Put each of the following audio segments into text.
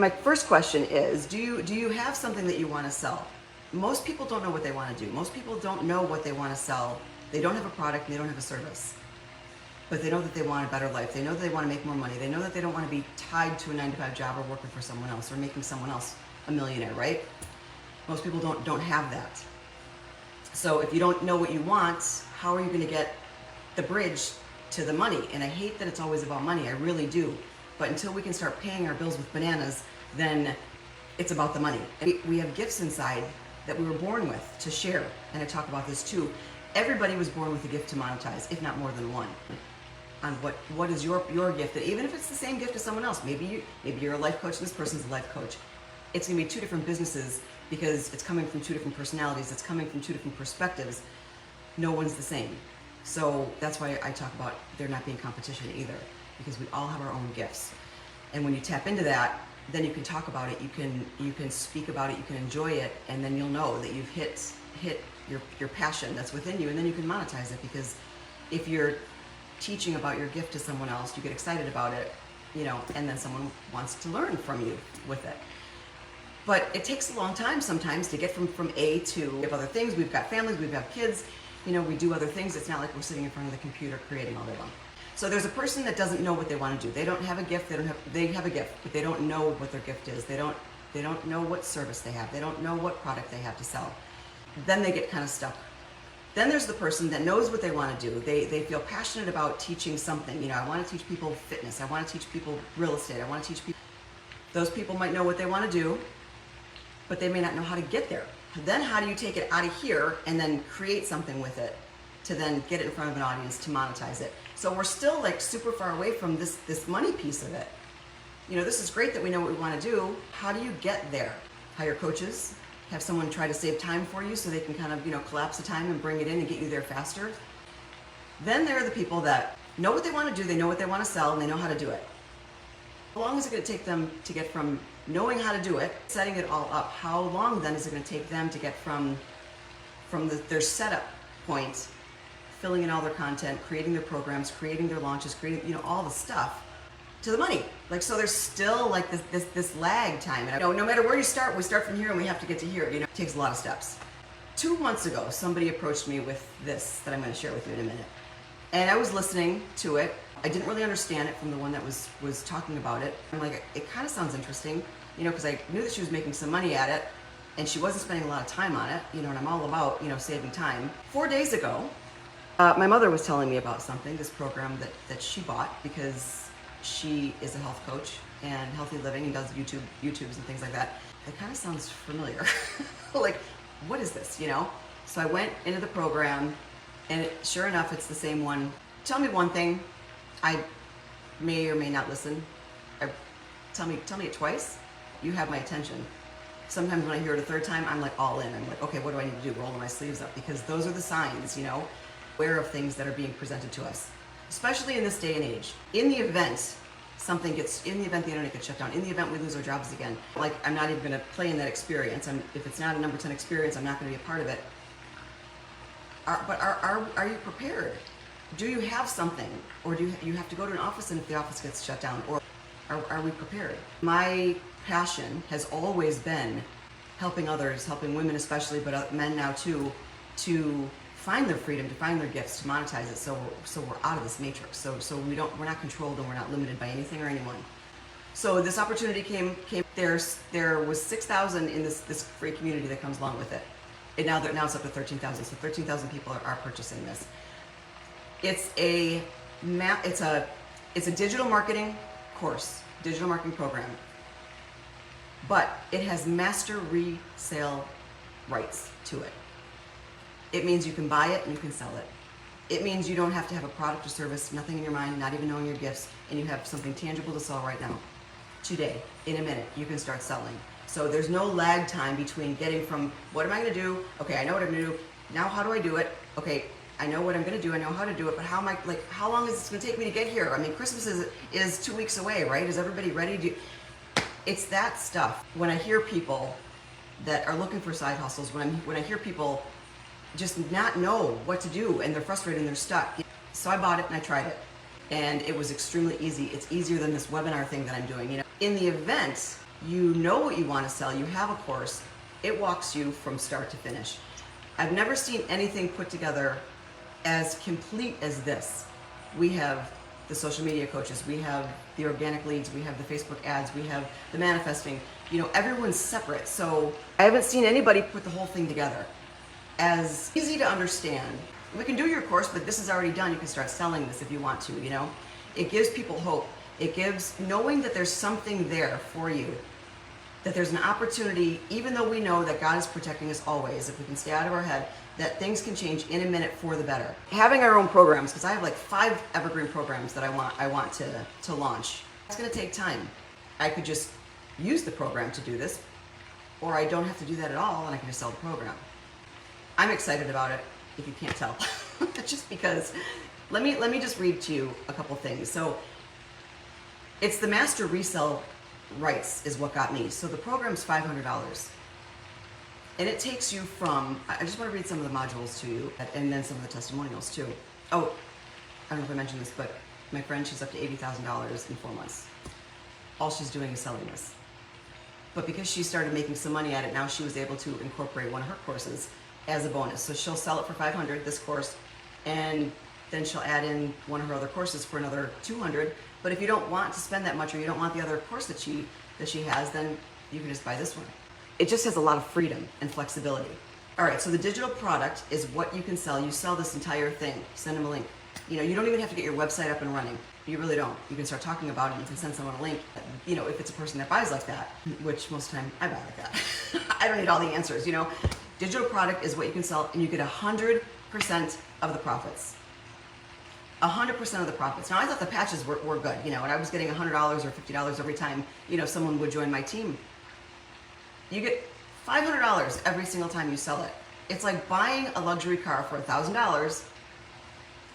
My first question is, do you have something that you want to sell? Most people don't know what they want to do. Most people don't know what they want to sell. They don't have a product and they don't have a service. But they know that they want a better life. They know that they want to make more money. They know that they don't want to be tied to a 9-to-5 job or working for someone else or making someone else a millionaire, right? Most people don't have that. So if you don't know what you want, how are you going to get the bridge to the money? And I hate that it's always about money. I really do. But until we can start paying our bills with bananas, then it's about the money. We have gifts inside that we were born with to share. And I talk about this too. Everybody was born with a gift to monetize, if not more than one. On what is your gift, that even if it's the same gift as someone else, maybe you're a life coach and this person's a life coach. It's gonna be two different businesses because it's coming from two different personalities, it's coming from two different perspectives. No one's the same. So that's why I talk about there not being competition either, because we all have our own gifts. And when you tap into that, then you can talk about it, you can speak about it, you can enjoy it, and then you'll know that you've hit your passion that's within you, and then you can monetize it. Because if you're teaching about your gift to someone else, you get excited about it, and then someone wants to learn from you with it. But it takes a long time sometimes to get from A to, we have other things, we've got families, we've got kids, we do other things. It's not like we're sitting in front of the computer creating all day long. So there's a person that doesn't know what they want to do. They don't have a gift, they have a gift, but they don't know what their gift is. They don't know what service they have. They don't know what product they have to sell. Then they get kind of stuck. Then there's the person that knows what they want to do. They feel passionate about teaching something. I want to teach people fitness. I want to teach people real estate. I want to teach people. Those people might know what they want to do, but they may not know how to get there. Then how do you take it out of here and then create something with it to then get it in front of an audience to monetize it? So we're still like super far away from this money piece of it. This is great that we know what we want to do. How do you get there? Hire coaches, have someone try to save time for you so they can kind of, collapse the time and bring it in and get you there faster. Then there are the people that know what they want to do, they know what they want to sell, and they know how to do it. How long is it going to take them to get from knowing how to do it, setting it all up? How long then is it going to take them to get from their setup point, filling in all their content, creating their programs, creating their launches, creating, all the stuff, to the money? So there's still like this lag time. And no matter where you start, we start from here and we have to get to here. It takes a lot of steps. 2 months ago, somebody approached me with this that I'm going to share with you in a minute. And I was listening to it. I didn't really understand it from the one that was talking about it. I'm like, it kind of sounds interesting, because I knew that she was making some money at it and she wasn't spending a lot of time on it, and I'm all about, saving time. 4 days ago, my mother was telling me about something, this program that she bought because she is a health coach and healthy living and does YouTubes and things like that. It kind of sounds familiar. Like, what is this, So I went into the program and sure enough, it's the same one. Tell me one thing. I may or may not listen. Tell me it twice. You have my attention. Sometimes when I hear it a third time, I'm like all in. I'm like, okay, what do I need to do? Rolling my sleeves up, because those are the signs, aware of things that are being presented to us, especially in this day and age. In the event the internet gets shut down, in the event we lose our jobs again, like, I'm not even going to play in that experience. If it's not a number 10 experience, I'm not going to be a part of it. But are you prepared? Do you have something, or do you have to go to an office, and if the office gets shut down, or are we prepared? My passion has always been helping others, helping women especially, but men now too, to find their freedom, to find their gifts, to monetize it. So we're out of this matrix. So we're not controlled and we're not limited by anything or anyone. So this opportunity came. There was 6,000 in this free community that comes along with it. And now it's up to 13,000. So 13,000 people are purchasing this. It's a digital marketing course, digital marketing program, but it has master resale rights to it. It means you can buy it and you can sell it. It means you don't have to have a product or service, nothing in your mind, not even knowing your gifts, and you have something tangible to sell right now. Today, in a minute, you can start selling. So there's no lag time between getting from, what am I going to do? Okay, I know what I'm going to do. Now how do I do it? Okay, I know what I'm going to do. I know how to do it, but how long is this going to take me to get here? I mean, Christmas is 2 weeks away, right? Is everybody ready? It's that stuff. When I hear people that are looking for side hustles, when I hear people just not know what to do and they're frustrated and they're stuck. So I bought it and I tried it. And it was extremely easy. It's easier than this webinar thing that I'm doing. In the event you know what you want to sell, you have a course, it walks you from start to finish. I've never seen anything put together as complete as this. We have the social media coaches, we have the organic leads, we have the Facebook ads, we have the manifesting. You know, everyone's separate. So I haven't seen anybody put the whole thing together as easy to understand. We can do your course, but this is already done. You can start selling this if you want to, you know. It gives people hope. It gives knowing that there's something there for you, that there's an opportunity, even though we know that God is protecting us always, if we can stay out of our head, that things can change in a minute for the better. Having our own programs, because I have like 5 evergreen programs that I want to launch. It's gonna take time. I could just use the program to do this, or I don't have to do that at all and I can just sell the program. I'm excited about it, if you can't tell. Just because, let me just read to you a couple things. So it's the master resell rights is what got me. So the program's $500. And it takes you from, I just want to read some of the modules to you, and then some of the testimonials too. Oh, I don't know if I mentioned this, but my friend, she's up to $80,000 in 4 months. All she's doing is selling this. But because she started making some money at it, now she was able to incorporate one of her courses as a bonus. So she'll sell it for $500, this course, and then she'll add in one of her other courses for another $200. But if you don't want to spend that much, or you don't want the other course that she has, then you can just buy this one. It just has a lot of freedom and flexibility. All right, so the digital product is what you can sell. You sell this entire thing. Send them a link. You know, you don't even have to get your website up and running. You really don't. You can start talking about it. You can send someone a link. You know, if it's a person that buys like that, which most of the time I buy like that. I don't need all the answers, you know. Digital product is what you can sell, and you get 100% of the profits. 100% of the profits. Now, I thought the patches were good, you know, and I was getting $100 or $50 every time, you know, someone would join my team. You get $500 every single time you sell it. It's like buying a luxury car for $1,000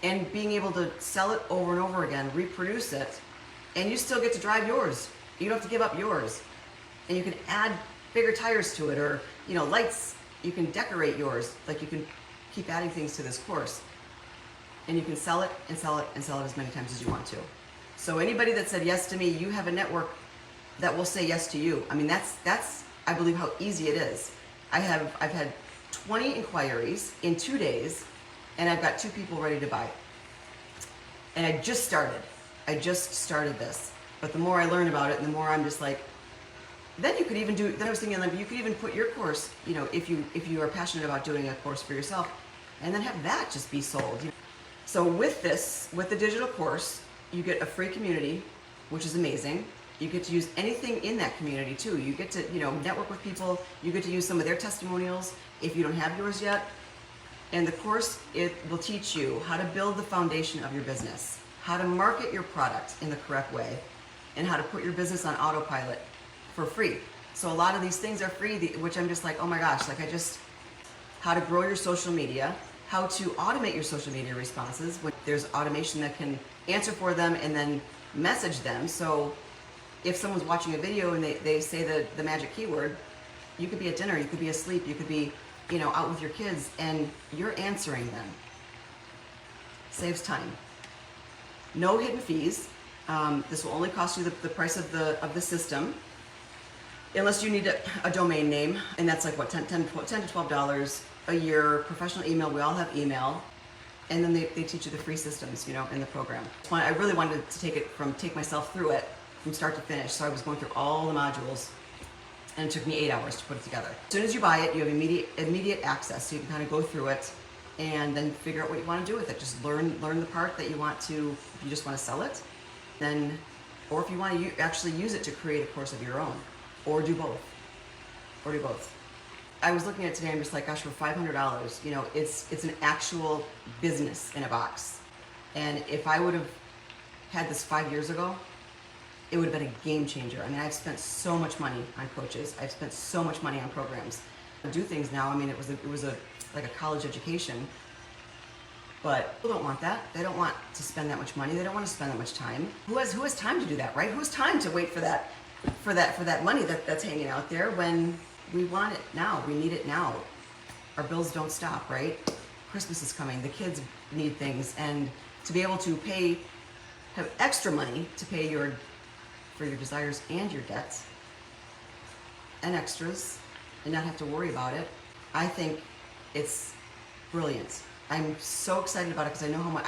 and being able to sell it over and over again, reproduce it, and you still get to drive yours. You don't have to give up yours. And you can add bigger tires to it, or, you know, lights. You can decorate yours. Like, you can keep adding things to this course. And you can sell it and sell it and sell it as many times as you want to. So anybody that said yes to me, you have a network that will say yes to you. I mean, that's I believe how easy it is. I've had 20 inquiries in 2 days, and I've got 2 people ready to buy. And I just started this. But the more I learn about it, and the more I'm just like, then you could even do, then I was thinking, like, you could even put your course, you know, if you are passionate about doing a course for yourself, and then have that just be sold. So with this, with the digital course, you get a free community, which is amazing. You get to use anything in that community too. You get to, you know, network with people. You get to use some of their testimonials if you don't have yours yet. And the course, it will teach you how to build the foundation of your business, how to market your product in the correct way, and how to put your business on autopilot for free. So a lot of these things are free, which I'm just like, oh my gosh, like how to grow your social media, how to automate your social media responses. When there's automation that can answer for them and then message them. So if someone's watching a video and they say the magic keyword, you could be at dinner, you could be asleep, you could be, you know, out with your kids, and you're answering them. Saves time. No hidden fees. This will only cost you the price of the system, unless you need a domain name, and that's like what, $10 to $12 a year. Professional email. We all have email. And then they teach you the free systems, you know, in the program. I really wanted to take myself through it from start to finish. So I was going through all the modules, and it took me 8 hours to put it together. As soon as you buy it, you have immediate access. So you can kind of go through it and then figure out what you want to do with it. Just learn the part that you want to, if you just want to sell it, then, or if you want to actually use it to create a course of your own, or do both, I was looking at it today, I'm just like, gosh, for $500, you know, it's an actual business in a box. And if I would have had this 5 years ago, it would have been a game changer. I mean, I've spent so much money on coaches. I've spent so much money on programs. I do things now. I mean, it was like a college education, but people don't want that. They don't want to spend that much money. They don't want to spend that much time. Who has time to do that, right? Who has time to wait for that money that's hanging out there when we want it now? We need it now. Our bills don't stop, right? Christmas is coming. The kids need things, and to be able to have extra money to pay for your desires and your debts, and extras and not have to worry about it. I think it's brilliant. I'm so excited about it because I know how much,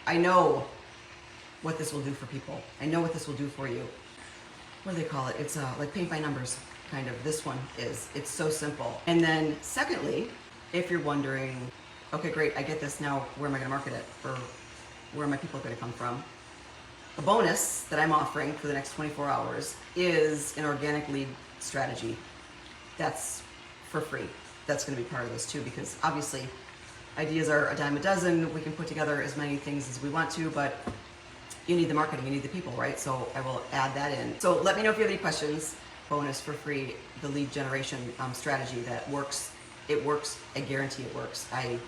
I know what this will do for people. I know what this will do for you. What do they call it? It's like paint by numbers, kind of. This one is. It's so simple. And then secondly, if you're wondering, okay, great, I get this now, where am I going to market it? Or where are my people going to come from? A bonus that I'm offering for the next 24 hours is an organic lead strategy. That's for free. That's going to be part of this too, because obviously ideas are a dime a dozen. We can put together as many things as we want to, but you need the marketing, you need the people, right? So I will add that in. So let me know if you have any questions. Bonus for free, the lead generation strategy that works. It works. I guarantee it works. I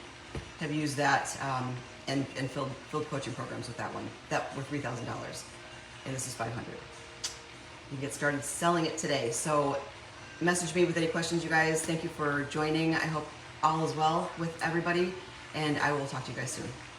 have used that and filled coaching programs with that one. That were $3,000, and this is $500. You can get started selling it today. So message me with any questions, you guys. Thank you for joining. I hope all is well with everybody, and I will talk to you guys soon.